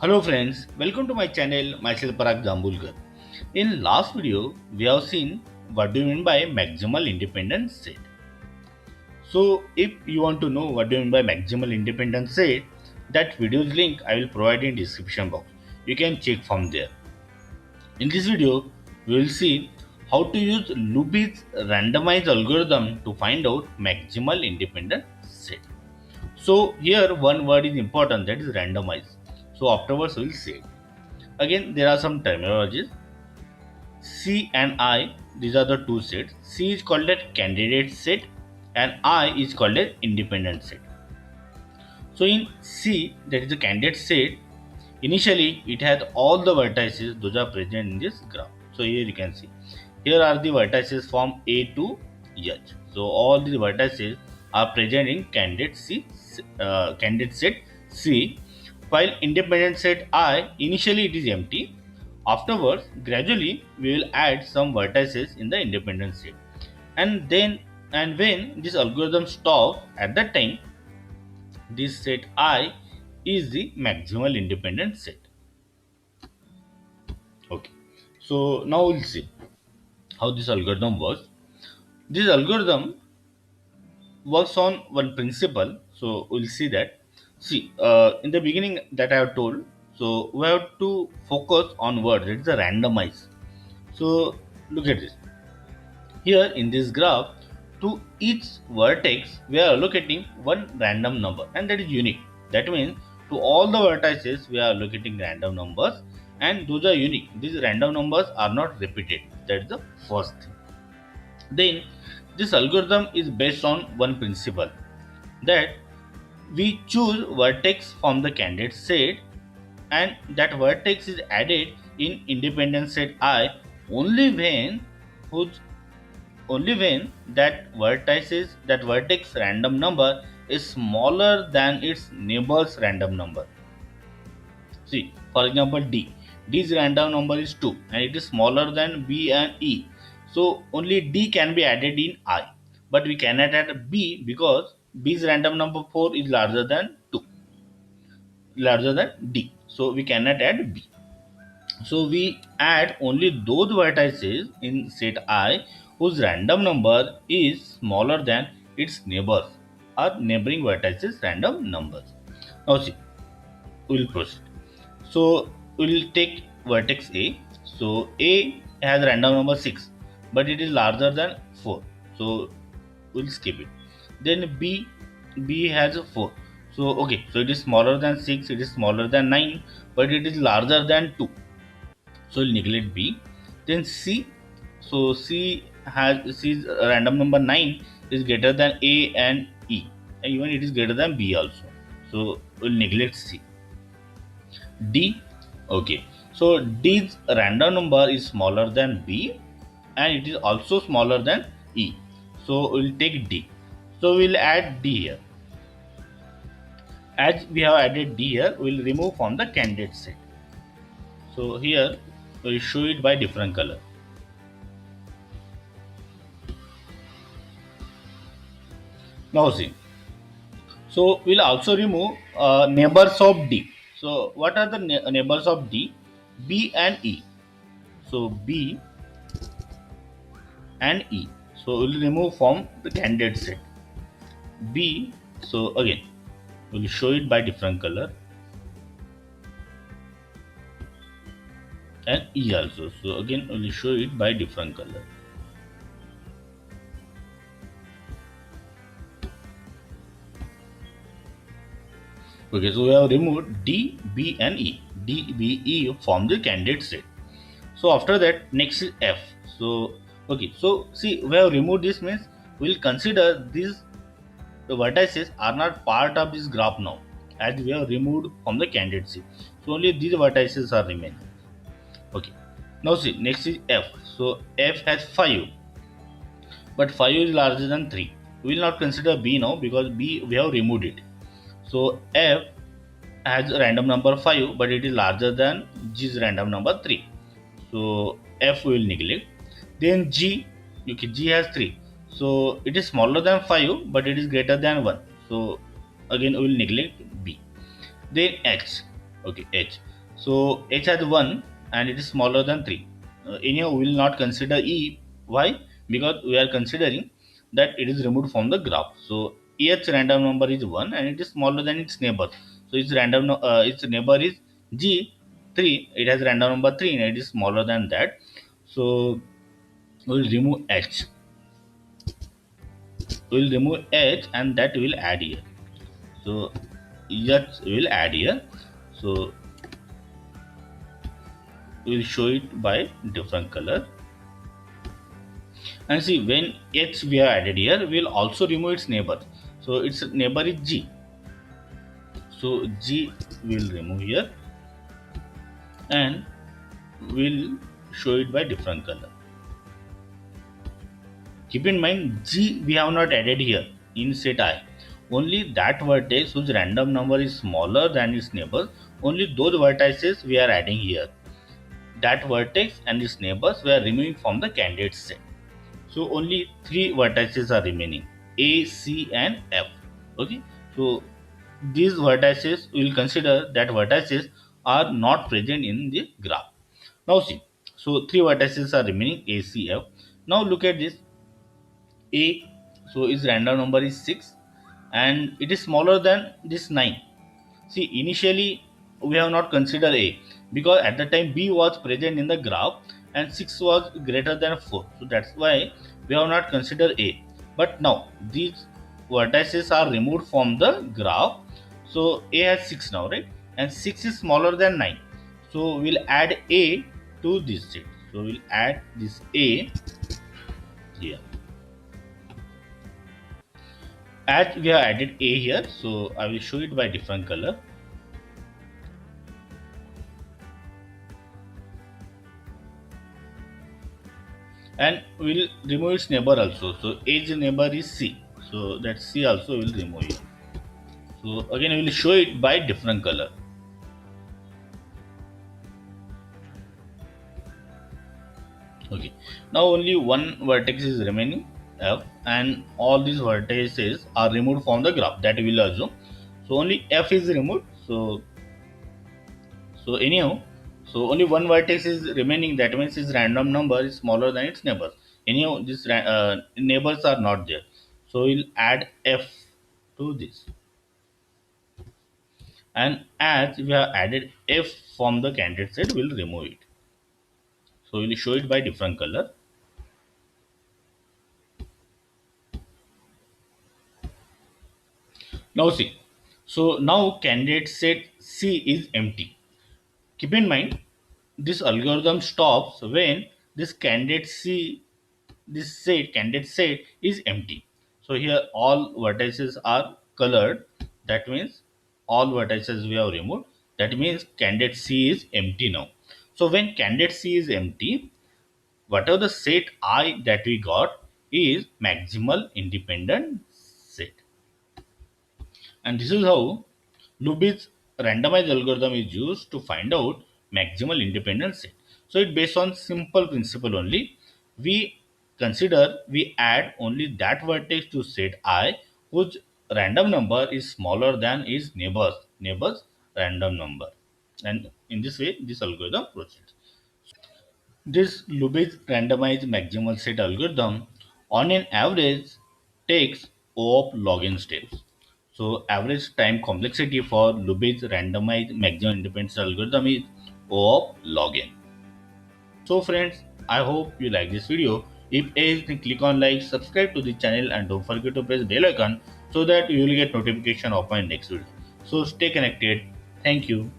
Hello friends, welcome to my channel, myself Parag Jambulkar. In last video, we have seen what do you mean by maximal independent set. So if you want to know what do you mean by maximal independent set, that video's link I will provide in description box. You can check from there. In this video, we will see how to use Lubit's randomized algorithm to find out maximal independent set. So here one word is important, that is randomized. So afterwards we will see it. Again, there are some terminologies. C and I, these are the two sets. C is called a candidate set and I is called an independent set. So in C, that is the candidate set, initially it has all the vertices those are present in this graph. So here you can see. Here are the vertices from A to H. So all these vertices are present in candidate set C, while independent set I, initially it is empty. Afterwards, gradually we will add some vertices in the independent set, and when this algorithm stops at that time, this set I is the maximal independent set. Okay, so now we'll see how this algorithm works. This algorithm works on one principle. So we'll see that. See, in the beginning that I have told, so we have to focus on words. It's a randomize. So look at this. Here in this graph, to each vertex we are allocating one random number, and that is unique. That means to all the vertices we are allocating random numbers, and those are unique. These random numbers are not repeated. That is the first thing. Then this algorithm is based on one principle, that we choose vertex from the candidate set, and that vertex is added in independent set I only when whose only when that vertex random number is smaller than its neighbor's random number. See, for example, D's random number is 2 and it is smaller than B and E. So only D can be added in I, but we cannot add B because B's random number 4 is larger than 2, larger than D. So we cannot add B. So we add only those vertices in set I whose random number is smaller than its neighbors or neighboring vertices random numbers. Now see, we will proceed. So we will take vertex A. So A has random number 6, but it is larger than 4. So we'll skip it. Then B has a 4. So okay, so it is smaller than 6, it is smaller than 9, but it is larger than 2. So we'll neglect B. Then C. So C's random number 9 is greater than A and E, and even it is greater than B also. So we'll neglect C. D. Okay. So D's random number is smaller than B and it is also smaller than E. So we'll take D. So we'll add D here. As we have added D here, we'll remove from the candidate set. So here we'll show it by different color. Now see. So we'll also remove neighbors of D. So what are the neighbors of D? B and E. So B and E. So we'll remove from the candidate set. B. So again, we'll show it by different color, and E also. So again, we'll show it by different color. Okay, so we have removed D, B, and E. D, B, E from the candidate set. So after that, next is F. So okay, so see, we have removed this, means we'll consider these the vertices are not part of this graph now, as we have removed from the candidate set. So only these vertices are remaining. Okay. Now see, next is F. So F has 5, but 5 is larger than 3. We will not consider B now because B we have removed it. So F has a random number 5, but it is larger than G's random number 3. So F we will neglect. Then G, okay, G has 3. So it is smaller than 5, but it is greater than 1. So again we will neglect B. Then H, okay, H. So h has 1 and it is smaller than 3. Anyhow, we will not consider e. Why? Because we are considering that it is removed from the graph. So its random number is 1 and it is smaller than its neighbor. So its neighbor is g 3. It has random number 3 and it is smaller than that. So we will remove h. We will remove h and that will add here. So h will add here. So we will show it by different color. And see, when h we have added here, we will also remove its neighbor. So its neighbor is g. So g will remove here and we'll show it by different color. Keep in mind, g we have not added here in set I. Only that vertex whose random number is smaller than its neighbor, only those vertices we are adding here. That vertex and its neighbors we are removing from the candidate set. So only three vertices are remaining: A, C, and F. Okay. So these vertices we will consider that vertices are not present in the graph. Now see. So three vertices are remaining: A, C, F. Now look at this. A. So its random number is 6 and it is smaller than this 9. See, initially we have not considered A because at the time B was present in the graph and 6 was greater than 4. So that's why we have not considered A. But now these vertices are removed from the graph. So A has 6 now, right? And 6 is smaller than 9. So we'll add A to this set. So we'll add this A here. As we have added A here, so I will show it by different color. And we'll remove its neighbor also. So age neighbor is C. So that C also will remove it. So again we will show it by different color. Okay. Now only one vertex is remaining F and all these vertices are removed from the graph, that we will assume. So only F is removed. So anyhow, so only one vertex is remaining. That means its random number is smaller than its neighbors. Anyhow, these neighbors are not there. So we'll add F to this. And as we have added F from the candidate set, we'll remove it. So we'll show it by different color. Now see. So now candidate set C is empty. Keep in mind, this algorithm stops when this candidate C, this set, candidate set is empty. So here all vertices are colored. That means all vertices we have removed. That means candidate C is empty now. So when candidate C is empty, whatever the set I that we got is maximal independent set. And this is how Lubit's randomized algorithm is used to find out maximal independent set. So it based on simple principle only. We add only that vertex to set I whose random number is smaller than its neighbor's random number. And in this way this algorithm proceeds. This Lubit's randomized maximal set algorithm on an average takes O of log n steps. So average time complexity for Lubit's randomized maximum independence algorithm is O of log n. So friends, I hope you like this video. If yes, then click on like, subscribe to the channel and don't forget to press bell icon so that you will get notification of my next video. So stay connected. Thank you.